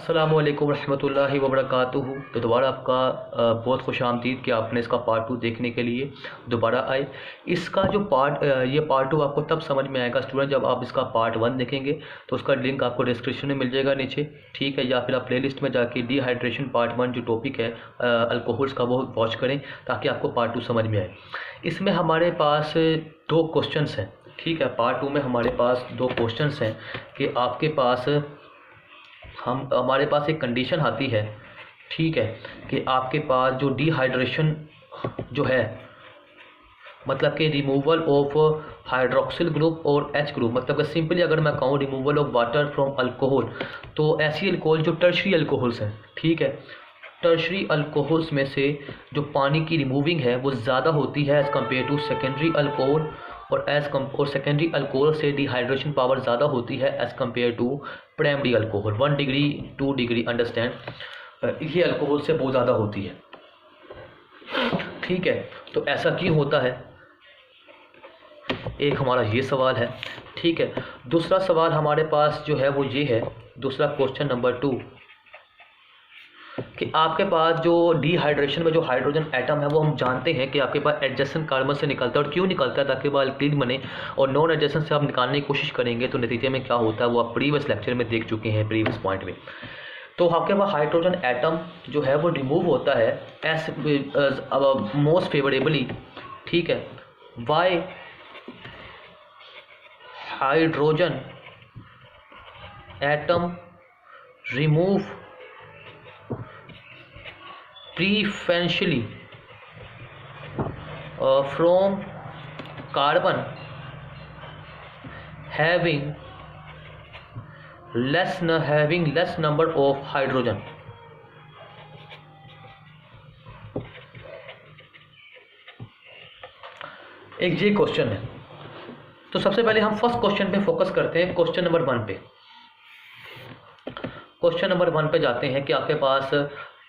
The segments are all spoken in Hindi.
अस्सलामु अलैकुम रहमतुल्लाहि व बरकातुहू। तो दोबारा आपका बहुत खुश आमदीद कि आपने इसका पार्ट 2 देखने के लिए दोबारा आए। इसका जो ये पार्ट 2 आपको तब समझ में आएगा स्टूडेंट जब आप इसका पार्ट 1 देखेंगे, तो उसका लिंक आपको डिस्क्रिप्शन में मिल जाएगा नीचे, ठीक है। या फिर आप प्लेलिस्ट में जाके डिहाइड्रेशन पार्ट 1 जो टॉपिक है अल्कोहल्स का वो वॉच करें ताकि आपको पार्ट 2 समझ में आए। इसमें हमारे पास 2 क्वेश्चंस हैं, ठीक है। पार्ट 2 में हमारे पास 2 क्वेश्चंस हैं कि आपके पास हमारे पास एक कंडीशन आती है, ठीक है, कि आपके पास जो डिहाइड्रेशन जो है मतलब कि रिमूवल ऑफ हाइड्रोक्सिल ग्रुप और एच ग्रुप, मतलब कि सिंपली अगर मैं कहूँ removal of water from alcohol, तो ऐसी अल्कोहल जो टर्शरी अल्कोहल्स हैं, ठीक है, टर्शरी अल्कोहल्स में से जो पानी की रिमूविंग है वो ज़्यादा होती है as compare to secondary alcohol, और सेकेंडरी अल्कोहल से डिहाइड्रेशन पावर ज़्यादा होती है as compare to primary alcohol. 1 degree 2 degree understand, ये अल्कोहल से बहुत ज़्यादा होती है, ठीक है। तो ऐसा क्यों होता है, एक हमारा ये सवाल है, ठीक है। दूसरा सवाल हमारे पास जो है वो ये है, दूसरा क्वेश्चन नंबर 2, कि आपके पास जो डिहाइड्रेशन में जो हाइड्रोजन एटम है वो हम जानते हैं कि आपके पास एडजेसेंट कार्बन से निकलता है। और क्यों निकलता है? ताकि वो अल्कीन बने, और नॉन एडजेसेंट से आप निकालने की कोशिश करेंगे तो नतीजे में क्या होता है वो आप प्रीवियस लेक्चर में देख चुके हैं, प्रीवियस पॉइंट में। तो आपके पास हाइड्रोजन एटम जो है वो रिमूव होता है एस मोस्ट फेवरेबली, ठीक है। Y hydrogen atom remove preferentially from carbon having less number of hydrogen। एक ये क्वेश्चन है, तो सबसे पहले हम फर्स्ट क्वेश्चन पे फोकस करते हैं, क्वेश्चन नंबर 1 पे। क्वेश्चन नंबर 1 पे जाते हैं कि आपके पास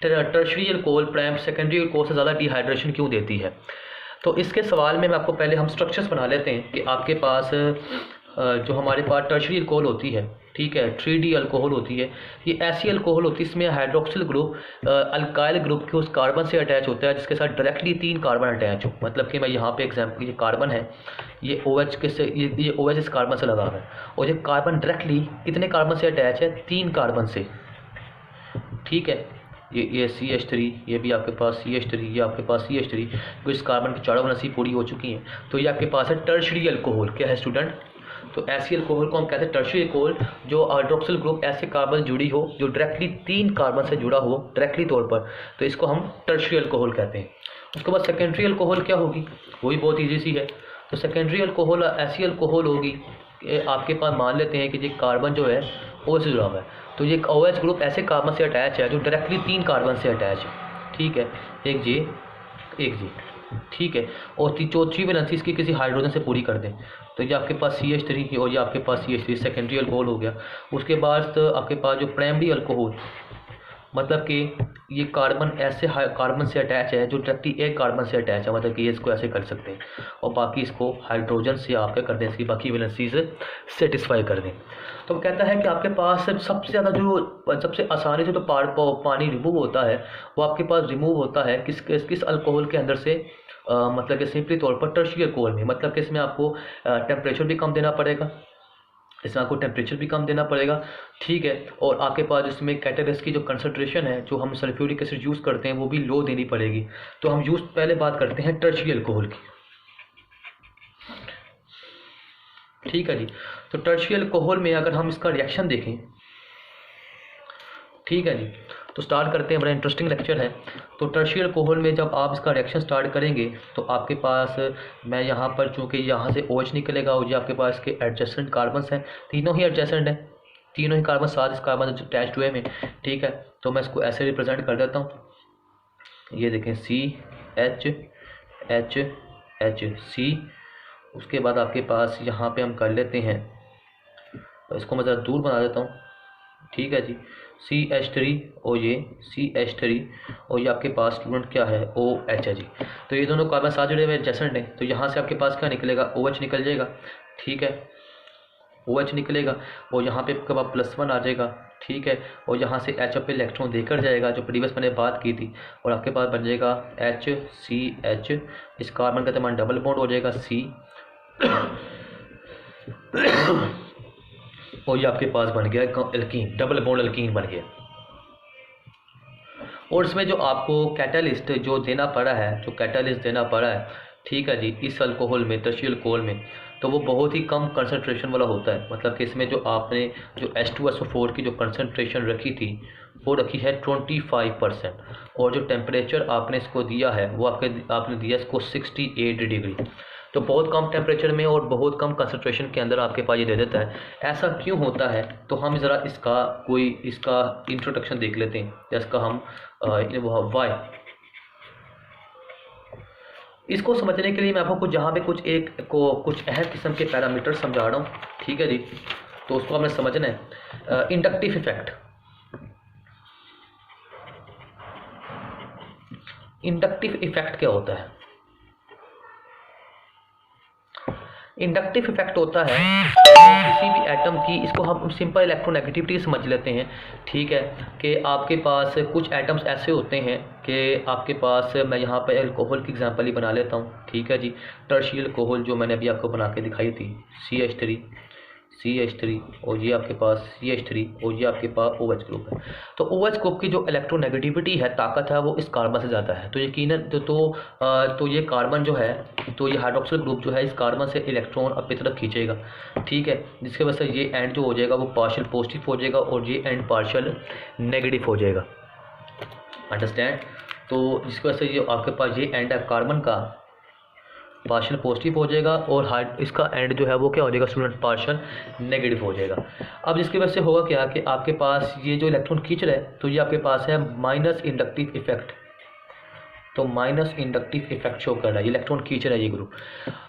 tertiary alcohol prime secondary alcohol से ज़्यादा डिहाइड्रेशन क्यों देती है। तो इसके सवाल में मैं आपको पहले हम स्ट्रक्चर्स बना लेते हैं कि आपके पास जो हमारे पास टर्शरी अल्कोहल होती है, ठीक है, 3D अल्कोहल होती है, ये ऐसी अल्कोहल होती है इसमें हाइड्रोक्सिल ग्रुप अल्काइल ग्रुप के उस कार्बन से अटैच होता है जिसके साथ डायरेक्टली 3 कार्बन अटैच हो। मतलब कि मैं यहाँ पे एग्जाम्पल, ये कार्बन है, ये OH के से ये OH इस कार्बन से लगा हुआ है, और ये कार्बन डायरेक्टली कितने कार्बन से अटैच है? 3 कार्बन से, ठीक है। ये CH3, ये भी आपके पास CH3, ये आपके पास CH3, तो इस कार्बन की चारों वनसी पूरी हो चुकी हैं। तो ये आपके पास है टर्शरी अल्कोहल। क्या है स्टूडेंट? तो ऐसी अल्कोहल को हम कहते हैं टर्शरी अल्कोहल जो हाइड्रोक्सिल ग्रुप ऐसे कार्बन जुड़ी हो जो डायरेक्टली 3 कार्बन से जुड़ा हो डायरेक्टली तौर पर, तो इसको हम टर्शरी अल्कोहल कहते हैं। उसके बाद सेकेंडरी अल्कोहल क्या होगी? वही बहुत ईजी सी है। तो सेकेंडरी अल्कोहल ऐसी अल्कोहल होगी, आपके पास मान लेते हैं कि ये कार्बन जो है OH से जुड़ा हुआ है, तो ये OH ग्रुप ऐसे कार्बन से अटैच है जो डायरेक्टली 3 कार्बन से अटैच है, ठीक है, एक जी, ठीक है। और चौथी वैलेंसी इसकी किसी हाइड्रोजन से पूरी कर दें, तो ये आपके पास CH3 और ये आपके पास CH3 सेकेंडरी अल्कोहल हो गया। उसके बाद आपके पास जो प्राइमरी अल्कोहल, मतलब कि ये कार्बन ऐसे कार्बन से अटैच है जो डायरेक्टली एक कार्बन से अटैच है, मतलब कि ये इसको ऐसे कर सकते हैं, और बाकी इसको हाइड्रोजन से आप क्या कर दें, इसकी बाकी वैलेंसीज सेटिस्फाई कर दें। तो कहता है कि आपके पास सबसे ज़्यादा जो सबसे आसानी से तो पानी रिमूव होता है वो आपके पास रिमूव होता है किस अल्कोहल के अंदर से, मतलब कि सिंपली तौर पर टर्शरी अल्कोहल में। मतलब कि इसमें आपको टेम्परेचर भी कम देना पड़ेगा, ठीक है। और आपके पास इसमें कैटेलिस्ट की जो कंसंट्रेशन है जो हम सल्फ्यूरिक एसिड यूज़ करते हैं वो भी लो देनी पड़ेगी। तो हम पहले बात करते हैं टर्शरी अल्कोहल की, ठीक है जी। तो टर्शरी अल्कोहल में अगर हम इसका रिएक्शन देखें, ठीक है जी, तो स्टार्ट करते हैं, बड़ा इंटरेस्टिंग लेक्चर है। तो टर्शरी अल्कोहल में जब आप इसका रिएक्शन स्टार्ट करेंगे तो आपके पास, मैं यहाँ पर चूँकि यहाँ से OH निकलेगा और ये आपके पास के एडजेसेंट कार्बन्स हैं, तीनों ही एडजेसेंट हैं, तीनों ही कार्बन साथ इस कार्बन अटैच्ड हुए में, ठीक है। तो मैं इसको ऐसे रिप्रेजेंट कर देता हूँ, ये देखें CHHHC। उसके बाद आपके पास यहाँ पे हम कर लेते हैं, इसको मैं ज़रा दूर बना देता हूँ, ठीक है जी, CH3 और ये CH3 और ये आपके पास स्टूडेंट क्या है OH है जी। तो ये दोनों कार्बन साथ जुड़े हुए एडजेसेंट हैं, तो यहाँ से आपके पास क्या निकलेगा? OH निकल जाएगा, ठीक है, OH निकलेगा, और यहाँ पे आपके पास +1 आ जाएगा, ठीक है, और यहाँ से H पे इलेक्ट्रॉन देकर जाएगा जो प्रीवियस मैंने बात की थी, और आपके पास बन जाएगा HCH, इस कार्बन का तमाम डबल बॉन्ड हो जाएगा C, और ये आपके पास बन गया एल्कीन, डबल बॉन्ड एल्कीन बन गया। और इसमें जो आपको कैटालिस्ट जो देना पड़ा है, जो कैटालिस्ट देना पड़ा है, ठीक है जी, इस अल्कोहल में, टर्शियल अल्कोहल में, तो वो बहुत ही कम कंसंट्रेशन वाला होता है। मतलब कि इसमें जो आपने जो H2SO4 की जो कंसंट्रेशन रखी थी वो रखी है 25%, और जो टेम्परेचर आपने इसको दिया है वो आपने दिया इसको 68 डिग्री। तो बहुत कम टेम्परेचर में और बहुत कम कंसंट्रेशन के अंदर आपके पास ये दे देता है। ऐसा क्यों होता है, तो हम ज़रा इसका इंट्रोडक्शन देख लेते हैं, जिसका हम वाई। इसको समझने के लिए मैं आपको जहाँ पे कुछ अहम किस्म के पैरामीटर समझा रहा हूँ, ठीक है जी, तो उसको हमें समझना है। इंडक्टिव इफेक्ट, इंडक्टिव इफेक्ट क्या होता है? इंडक्टिव इफेक्ट होता है किसी भी एटम की, इसको हम सिंपल इलेक्ट्रोनेगेटिविटी समझ लेते हैं, ठीक है, कि आपके पास कुछ एटम्स ऐसे होते हैं कि आपके पास, मैं यहाँ पे अल्कोहल की एग्जांपल ही बना लेता हूँ, ठीक है जी, टर्शियल अल्कोहल जो मैंने अभी आपको बना के दिखाई थी, CH3, और ये आपके पास CH3, और ये आपके पास OH ग्रुप है। तो OH ग्रुप की जो इलेक्ट्रोनेगेटिविटी है, ताकत है, वो इस कार्बन से ज़्यादा है। तो यकीनन तो ये कार्बन जो है, तो ये हाइड्रोक्सिल ग्रुप जो है इस कार्बन से इलेक्ट्रॉन अपनी तरफ खींचेगा, ठीक है, जिसकी वजह से ये एंड जो हो जाएगा वो पार्शियल पॉजिटिव हो जाएगा और ये एंड पार्शियल नेगेटिव हो जाएगा। अंडरस्टैंड? तो जिसकी वजह से ये आपके पास ये एंड है कार्बन का, पार्शियल पॉजिटिव हो जाएगा, और इसका एंड जो है वो क्या हो जाएगा स्टूडेंट, पार्शियल नेगेटिव हो जाएगा। अब जिसकी वजह से होगा क्या कि आपके पास ये जो इलेक्ट्रॉन खींच रहा है, तो ये आपके पास है माइनस इंडक्टिव इफेक्ट, तो माइनस इंडक्टिव इफेक्ट शो कर रहा है, इलेक्ट्रॉन खींच रहा है ये ग्रुप।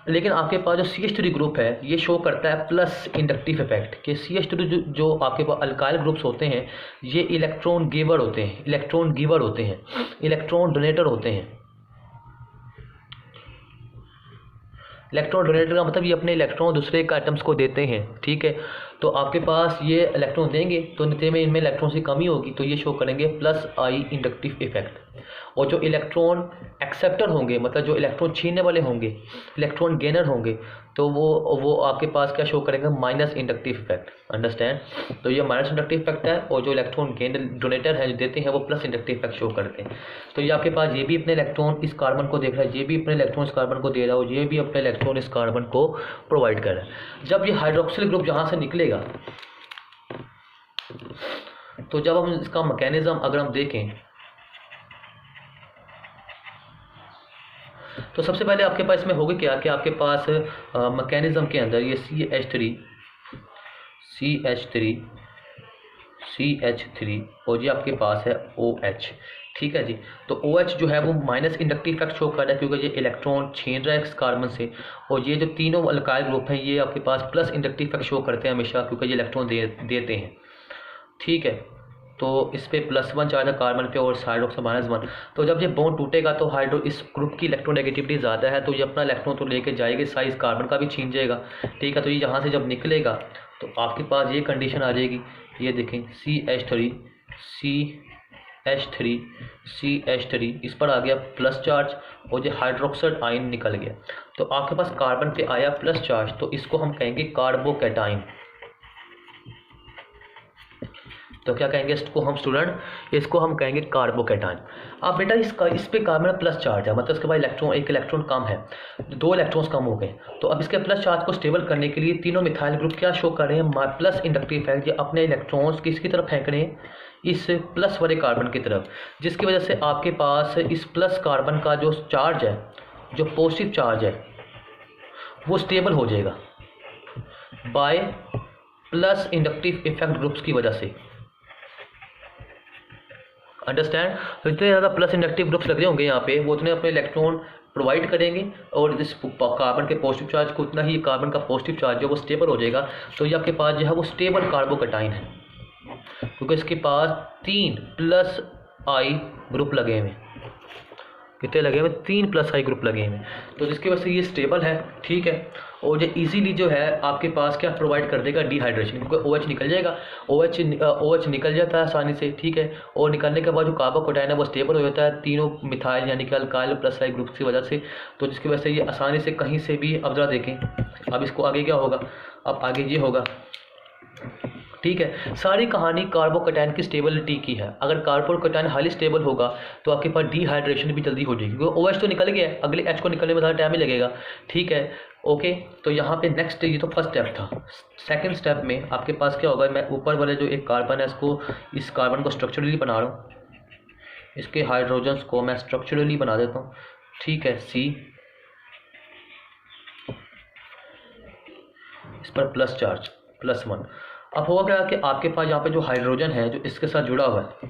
लेकिन आपके पास जो CH3 ग्रुप है ये शो करता है प्लस इंडक्टिव इफेक्ट, कि CH3 जो आपके पास अल्काइल ग्रुप्स होते हैं ये इलेक्ट्रॉन गिवर होते हैं, इलेक्ट्रॉन डोनेटर होते हैं। इलेक्ट्रॉन डोनेटर का मतलब ये अपने इलेक्ट्रॉन दूसरे के आइटम्स को देते हैं, ठीक है। तो आपके पास ये इलेक्ट्रॉन देंगे तो नतीजे में इनमें इलेक्ट्रॉन की कमी होगी, तो ये शो करेंगे प्लस आई इंडक्टिव इफेक्ट। और जो इलेक्ट्रॉन एक्सेप्टर होंगे, मतलब जो इलेक्ट्रॉन छीनने वाले होंगे, इलेक्ट्रॉन गेनर होंगे, तो वो आपके पास क्या शो करेंगे, माइनस इंडक्टिव इफेक्ट। अंडरस्टैंड? तो ये माइनस इंडक्टिव इफेक्ट है, और जो इलेक्ट्रॉन गेनर डोनेटर है जो देते हैं वो प्लस इंडक्टिव इफेक्ट शो करते हैं। तो ये आपके पास ये भी अपने इलेक्ट्रॉन इस कार्बन को देख रहा है, ये भी अपने इलेक्ट्रॉन इस कार्बन को दे रहा है, और ये भी अपने इलेक्ट्रॉन इस कार्बन को प्रोवाइड कर रहा है। जब ये हाइड्रोक्सिल ग्रुप जहाँ से निकलेगा, तो जब हम इसका मैकेनिज्म अगर हम देखें, तो सबसे पहले आपके पास इसमें होगा क्या कि आपके पास मैकेनिज्म के अंदर ये CH3 और ये आपके पास है OH, ठीक है जी। तो OH जो है वो माइनस इंडक्टिव इफेक्ट शो कर रहा है क्योंकि ये इलेक्ट्रॉन छीन रहा है इस कार्बन से, और ये जो तीनों अल्काइल ग्रुप हैं ये आपके पास प्लस इंडक्टिव इफेक्ट शो करते हैं हमेशा, क्योंकि ये इलेक्ट्रॉन देते हैं, ठीक है। तो इस पे +1 चार्ज है कार्बन पे और हाइड्रोक्साइड -1। तो जब ये बॉन्ड टूटेगा तो इस ग्रुप की इलेक्ट्रोनेगेटिविटी ज़्यादा है, तो ये अपना इलेक्ट्रॉन तो लेके जाएगी, साइज कार्बन का भी छीन जाएगा, ठीक है। तो ये यहाँ से जब निकलेगा तो आपके पास ये कंडीशन आ जाएगी, ये देखें CH3 इस पर आ गया प्लस चार्ज, और ये हाइड्रोक्साइड आयन निकल गया, तो आपके पास कार्बन पे आया प्लस चार्ज, तो इसको हम कहेंगे कार्बोकैटाइन। तो क्या कहेंगे इसको हम स्टूडेंट, इसको हम कहेंगे कार्बोकैटाइन। अब बेटा इस पे कार्बन प्लस चार्ज है, मतलब इसके बाद एक इलेक्ट्रॉन कम है, 2 इलेक्ट्रॉन्स कम हो गए। तो अब इसके प्लस चार्ज को स्टेबल करने के लिए तीनों मिथाइल ग्रुप क्या शो कर रहे हैं, प्लस इंडक्टिव इफेक्ट, ये अपने इलेक्ट्रॉन्स किसकी तरफ फेंक रहे हैं, इस प्लस वाले कार्बन की तरफ, जिसकी वजह से आपके पास इस प्लस कार्बन का जो चार्ज है, जो पॉजिटिव चार्ज है, वो स्टेबल हो जाएगा by plus inductive effect groups की वजह से। अंडरस्टैंड? तो जितने ज़्यादा प्लस इंडक्टिव ग्रुप्स लग रहे होंगे यहाँ पे, वो उतने अपने इलेक्ट्रॉन प्रोवाइड करेंगे, और इस कार्बन के पॉजिटिव चार्ज को उतना ही कार्बन का पॉजिटिव चार्ज जो वो स्टेबल हो जाएगा। तो ये आपके पास जो है वो स्टेबल कार्बोकैटाइन है, क्योंकि इसके पास 3 प्लस आई ग्रुप लगे हुए, कितने लगे हुए, 3 प्लस आई ग्रुप लगे हुए, तो जिसकी वजह से ये स्टेबल है, ठीक है। और ये इजीली जो है आपके पास क्या प्रोवाइड कर देगा, डिहाइड्रेशन, क्योंकि OH निकल जाएगा। OH निकल जाता है आसानी से, ठीक है। और निकलने के बाद जो कार्बोकैटायन है वो स्टेबल हो जाता है तीनों मिथाइल यानी कि अल्काइल प्लस आई ग्रुप की वजह से, तो जिसकी वजह से ये आसानी से कहीं से भी, अब जरा देखें अब इसको आगे क्या होगा, अब आगे ये होगा, ठीक है। सारी कहानी कार्बोकैटायन की स्टेबिलिटी की है। अगर कार्बोकैटायन हाईली स्टेबल होगा तो आपके पास डिहाइड्रेशन भी जल्दी हो जाएगी, क्योंकि OH तो निकल गया है, अगले H को निकलने में ज़्यादा टाइम ही लगेगा, ठीक है। ओके, तो यहाँ पे नेक्स्ट, ये तो फर्स्ट स्टेप था। सेकंड स्टेप में आपके पास क्या होगा, मैं ऊपर वाले जो एक कार्बन है इसको, इस कार्बन को स्ट्रक्चरली बना रहा हूँ, इसके हाइड्रोजन्स को मैं स्ट्रक्चरली बना देता हूँ, ठीक है। C, इस पर प्लस चार्ज +1। अब होगा क्या कि आपके पास यहाँ पे जो हाइड्रोजन है जो इसके साथ जुड़ा हुआ है,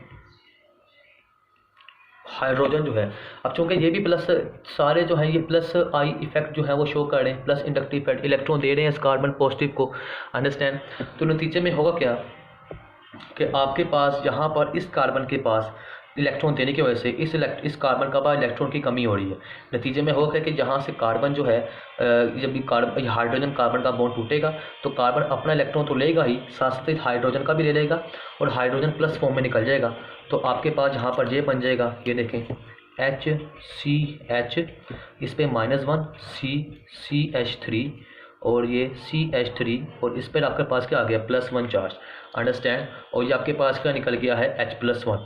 हाइड्रोजन जो है, अब चूंकि ये भी प्लस, सारे जो है ये प्लस आई इफेक्ट जो है वो शो कर रहे हैं, प्लस इंडक्टिव इफेक्ट, इलेक्ट्रॉन दे रहे हैं इस कार्बन पॉजिटिव को, अंडरस्टैंड। तो नतीजे में होगा क्या कि आपके पास यहाँ पर इस कार्बन के पास इलेक्ट्रॉन देने की वजह से इस कार्बन का पास इलेक्ट्रॉन की कमी हो रही है। नतीजे में होगा कि जहाँ से कार्बन जो है, जब भी कार्बन हाइड्रोजन कार्बन का बॉन्ड टूटेगा तो कार्बन अपना इलेक्ट्रॉन तो लेगा ही, साथ साथ हाइड्रोजन का भी ले लेगा और हाइड्रोजन प्लस फॉर्म में निकल जाएगा। तो आपके पास यहाँ पर ये बन जाएगा, ये देखें HCH, इस पर -1 CH3 और ये CH3 और इस पर आपके पास क्या आ गया, +1 चार्ज, अंडरस्टैंड। और ये आपके पास क्या निकल गया है, H+1,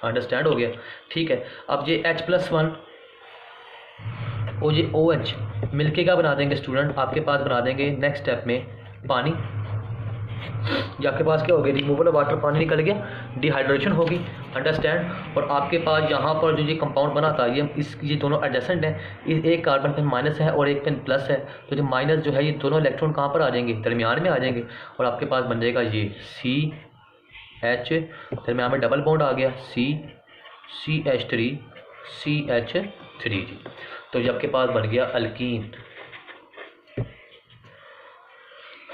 अंडरस्टैंड हो गया, ठीक है। अब ये H+1 और ये OH मिलके क्या बना देंगे स्टूडेंट, आपके पास बना देंगे नेक्स्ट स्टेप में पानी। ये आपके पास क्या हो गया, रिमूवल वाटर, पानी निकल गया, डिहाइड्रेशन होगी, अंडरस्टैंड। और आपके पास यहाँ पर जो ये कंपाउंड बना था, ये दोनों एडजेसेंट हैं, इस एक कार्बन पे माइनस है और एक पे प्लस है, तो जो माइनस जो है ये दोनों इलेक्ट्रॉन कहाँ पर आ जाएंगे, दरमियान में आ जाएंगे, और आपके पास बन जाएगा ये CH, दरमियान में डबल बॉन्ड आ गया, CH3 CH3 जी। तो ये आपके पास बन गया अल्कीन।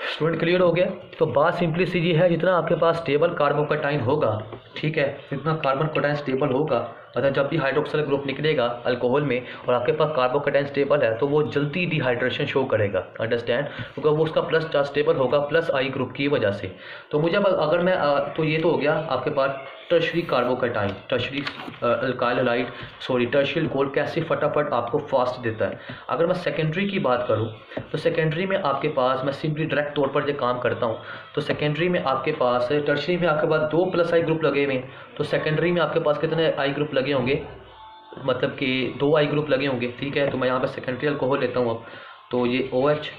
स्टूडेंट क्लियर हो गया। तो बात सिंपली सी ये है, जितना आपके पास स्टेबल कार्बोकैटायन होगा, ठीक है, जितना कार्बोकैटायन स्टेबल होगा, मतलब जब भी हाइड्रोक्सिल ग्रुप निकलेगा अल्कोहल में और आपके पास कार्बोकैटायन स्टेबल है तो वो जल्दी डिहाइड्रेशन शो करेगा, अंडरस्टैंड, क्योंकि वो उसका प्लस चार्ज स्टेबल होगा प्लस आई ग्रुप की वजह से। तो मुझे अगर मैं तो ये तो हो गया आपके पास tertiary carbocation, tertiary alkyl halide, sorry tertiary alcohol कैसे फटाफट आपको फास्ट देता है। अगर मैं सेकेंडरी की बात करूं तो सेकेंडरी में आपके पास, मैं सिंपली डायरेक्ट तौर पर जो काम करता हूं, तो सेकेंडरी में आपके पास, टर्शरी में आपके पास 2 प्लस आई ग्रुप लगे हुए हैं, तो सेकेंडरी में आपके पास कितने आई ग्रुप लगे होंगे, मतलब कि 2 आई ग्रुप लगे होंगे, ठीक है। तो मैं यहाँ पर सेकेंडरी अल्कोहल लेता हूँ अब, तो ये OH,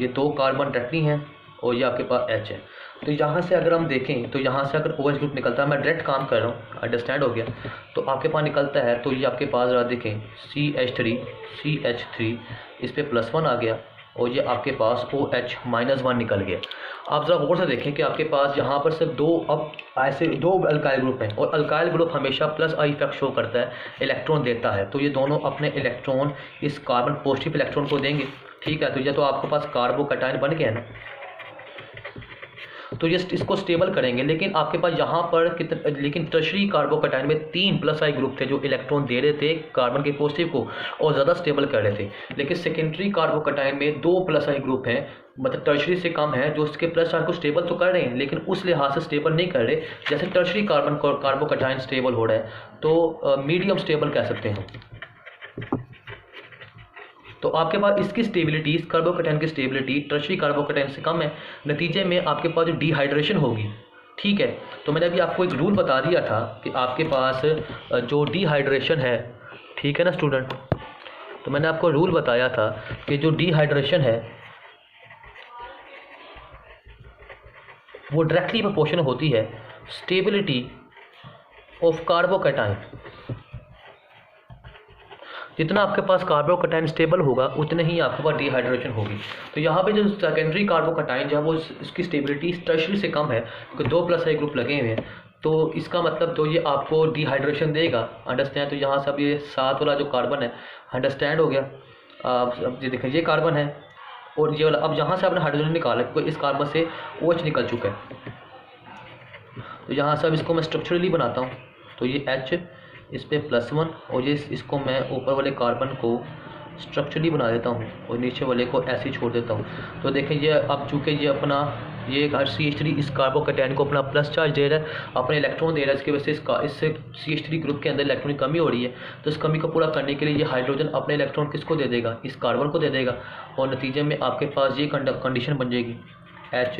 ये 2 कार्बन डायरेक्टली हैं और ये आपके पास H है। तो यहाँ से अगर हम देखें तो यहाँ से अगर OH ग्रुप निकलता है, मैं डायरेक्ट काम कर रहा हूँ, अंडरस्टैंड हो गया। तो आपके पास निकलता है, तो ये आपके पास जरा देखें CH3 इस पर +1 आ गया और ये आपके पास OH -1 निकल गया। आप ज़रा गौर से देखें कि आपके पास यहाँ पर सिर्फ 2, अब ऐसे 2 अल्काइल ग्रुप हैं और अल्काइल ग्रुप हमेशा प्लस आई इफेक्ट शो करता है, इलेक्ट्रॉन देता है, तो ये दोनों अपने इलेक्ट्रॉन इस कार्बन पॉजिटिव इलेक्ट्रॉन को देंगे, ठीक है। तो ये तो आपके पास कार्बोकैटायन बन गया ना, तो ये इसको स्टेबल करेंगे। लेकिन आपके पास यहाँ पर लेकिन टर्शरी कार्बोकैटायन में 3 प्लस आई ग्रुप थे जो इलेक्ट्रॉन दे रहे थे कार्बन के पॉजिटिव को और ज़्यादा स्टेबल कर रहे थे। लेकिन सेकेंडरी कार्बोकैटायन में 2 प्लस आई ग्रुप हैं, मतलब टर्शरी से कम है, जो उसके प्लस चार्ज को स्टेबल तो कर रहे हैं लेकिन उस लिहाज से स्टेबल नहीं कर रहे जैसे टर्शरी कार्बोकैटायन स्टेबल हो रहा है, तो मीडियम स्टेबल कह सकते हैं। तो आपके पास इसकी स्टेबिलिटी, इस कार्बोकैटायन की स्टेबिलिटी टर्शरी कार्बोकैटायन से कम है, नतीजे में आपके पास जो डिहाइड्रेशन होगी, ठीक है। तो मैंने अभी आपको एक रूल बता दिया था कि आपके पास जो डिहाइड्रेशन है, ठीक है ना स्टूडेंट, तो मैंने आपको रूल बताया था कि जो डिहाइड्रेशन है वो डायरेक्टली प्रोपोर्शनल होती है स्टेबिलिटी ऑफ कार्बोकैटायन। जितना आपके पास कार्बोकैटायन स्टेबल होगा उतने ही आपके पास डिहाइड्रेशन होगी। तो यहाँ पे जो सेकेंडरी कार्बोकैटायन जो है वो इसकी स्टेबिलिटी टर्शरी से कम है क्योंकि 2 प्लस आई ग्रुप लगे हुए हैं, तो इसका मतलब तो ये आपको डिहाइड्रेशन देगा, अंडरस्टैंड। तो यहाँ से अब ये 7 वाला जो कार्बन है, अंडरस्टैंड हो गया। अब ये देखें ये कार्बन है और ये वाला, अब यहाँ से आपने हाइड्रोजन निकाला क्योंकि इस कार्बन से OH निकल चुका है। तो यहाँ से अब इसको मैं स्ट्रक्चरली बनाता हूँ, तो ये H, इस पर +1 और ये इसको मैं ऊपर वाले कार्बन को स्ट्रक्चरली बना देता हूँ और नीचे वाले को ऐसे ही छोड़ देता हूँ। तो देखें ये अब चूँकि ये अपना ये CH3 इस कार्बोकैटायन को अपना प्लस चार्ज दे रहा है, अपने इलेक्ट्रॉन दे रहा है, इसकी वजह से इससे CH3 ग्रुप के अंदर इलेक्ट्रॉन की कमी हो रही है। तो इस कमी को पूरा करने के लिए ये हाइड्रोजन अपने इलेक्ट्रॉन किसको दे देगा, इस कार्बन को दे देगा, और नतीजे में आपके पास ये कंडीशन बन जाएगी H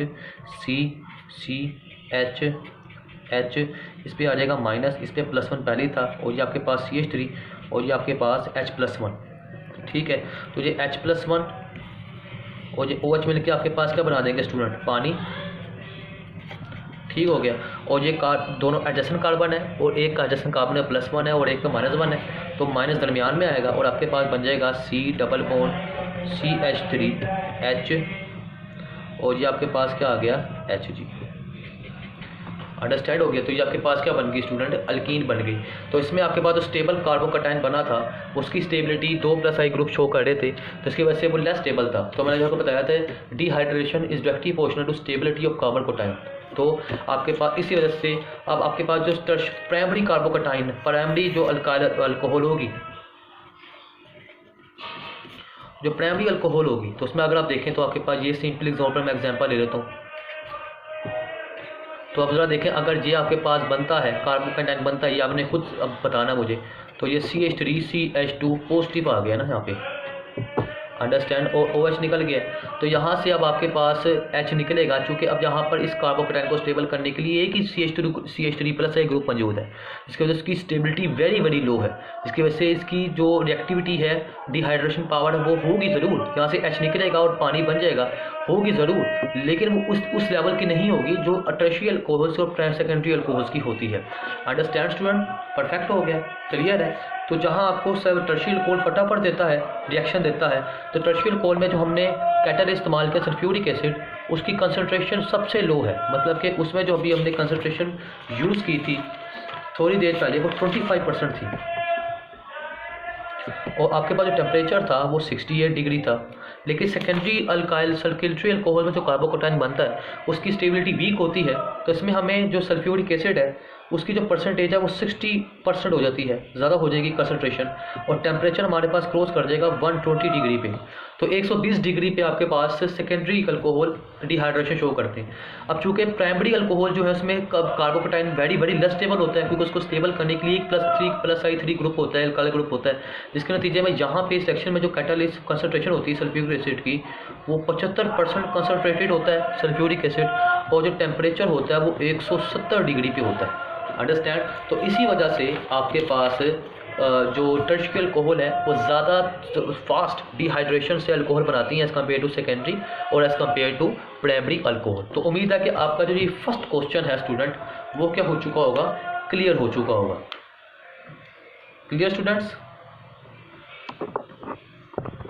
इस पर आ जाएगा माइनस, इस पर +1 पहले ही था, और ये आपके पास CH3 और ये आपके पास H+1। ठीक है, तो ये H+1 और ये OH मिलकर आपके पास क्या बना देंगे स्टूडेंट, पानी। ठीक हो गया, और ये दोनों एडजेसेंट कार्बन है, और एक का एडजेसेंट कार्बन है +1 है और एक पे -1 है, तो माइनस दरमियान में आएगा और आपके पास बन जाएगा C डबल बॉन्ड CH3H, और ये आपके पास क्या आ गया Hg। अंडरस्टैंड हो गया। तो ये आपके पास क्या बन गई स्टूडेंट, अल्कीन बन गई। तो इसमें आपके पास जो स्टेबल कार्बोकैटायन बना था उसकी स्टेबिलिटी 2+I ग्रुप शो कर रहे थे, तो इसकी वजह से वो लेस स्टेबल था। तो मैंने जो आपको बताया था dehydration is directly proportional to stability of carbocation. तो आपके पास इसी वजह से अब आपके पास जो प्राइमरी कार्बोकैटायन, प्राइमरी जो अल्कोहल होगी, जो प्राइमरी अल्कोहल होगी, तो उसमें अगर आप देखें तो आपके पास ये सिंपल एग्जांपल मैं एग्जांपल ले लेता हूँ। तो अब ज़रा देखें, अगर ये आपके पास बनता है कार्बोकैटायन बनता है, ये आपने खुद अब बताना मुझे, तो ये CH3CH2 पॉजिटिव आ गया ना यहाँ पे, अंडरस्टैंड, और OH निकल गया। तो यहाँ से अब आपके पास H निकलेगा, चूँकि अब यहाँ पर इस कार्बोकैटायन को स्टेबल करने के लिए एक ही CH3+I ग्रुप मौजूद है, इसकी वजह से इसकी स्टेबिलिटी वेरी लो है, जिसकी वजह से इसकी जो रिएक्टिविटी है, डिहाइड्रेशन पावर है, वो होगी ज़रूर, यहाँ से H निकलेगा और पानी बन जाएगा, होगी ज़रूर, लेकिन वो उस लेवल की नहीं होगी जो टर्शियरी अल्कोहल्स और सेकेंडरी अल्कोहल्स की होती है। अंडरस्टैंड स्टूडेंट, परफेक्ट हो गया, क्लियर है। तो जहाँ आपको सब टर्शियरी अल्कोहल फटाफट देता है, रिएक्शन देता है, तो टर्शियरी अल्कोहल में जो हमने कैटलिस्ट इस्तेमाल किया सल्फ्यूरिक एसिड, उसकी कंसनट्रेशन सबसे लो है, मतलब कि उसमें जो अभी हमने कंसनट्रेशन यूज़ की थी थोड़ी देर पहले वो 25% थी, और आपके पास जो टेम्परेचर था वो 68 डिग्री था। लेकिन सेकेंडरी अल्काइल सल्फ्यूरिक अल्कोहल में जो कार्बोकैटायन बनता है उसकी स्टेबिलिटी वीक होती है, तो इसमें हमें जो सल्फ्यूरिक एसिड है उसकी जो परसेंटेज है वो 60% हो जाती है, ज़्यादा हो जाएगी कंसनट्रेशन, और टेम्परेचर हमारे पास क्रॉस कर जाएगा 120 डिग्री पे। तो 120 डिग्री पे आपके पास सेकेंडरी अल्कोहल डिहाइड्रेशन शो करते हैं। अब चूँकि प्राइमरी अल्कोहल जो है उसमें कार्बोकैटायन वेरी लेस स्टेबल होता है, क्योंकि उसको स्टेबल करने के लिए +3+I3 ग्रुप होता है, अल्काइल ग्रुप होता है, जिसके नतीजे में यहाँ पे सेक्शन में जो कैटालिस्ट कंसनट्रेशन होती है सल्फ्यूरिक एसिड की वो 75% कंसनट्रेटेड होता है सल्फ्यूरिक एसिड, और जो टेम्परेचर होता है वो 170 डिग्री पे होता है। अंडरस्टैंड। तो इसी वजह से आपके पास जो टर्शियरी अल्कोहल है वो ज़्यादा फास्ट डिहाइड्रेशन से अल्कोहल बनाती हैं एज़ कम्पेयर टू सेकेंडरी और as compare to primary alcohol. तो उम्मीद है कि आपका जो ये फर्स्ट क्वेश्चन है स्टूडेंट वो क्या हो चुका होगा, क्लियर हो चुका होगा। Clear students.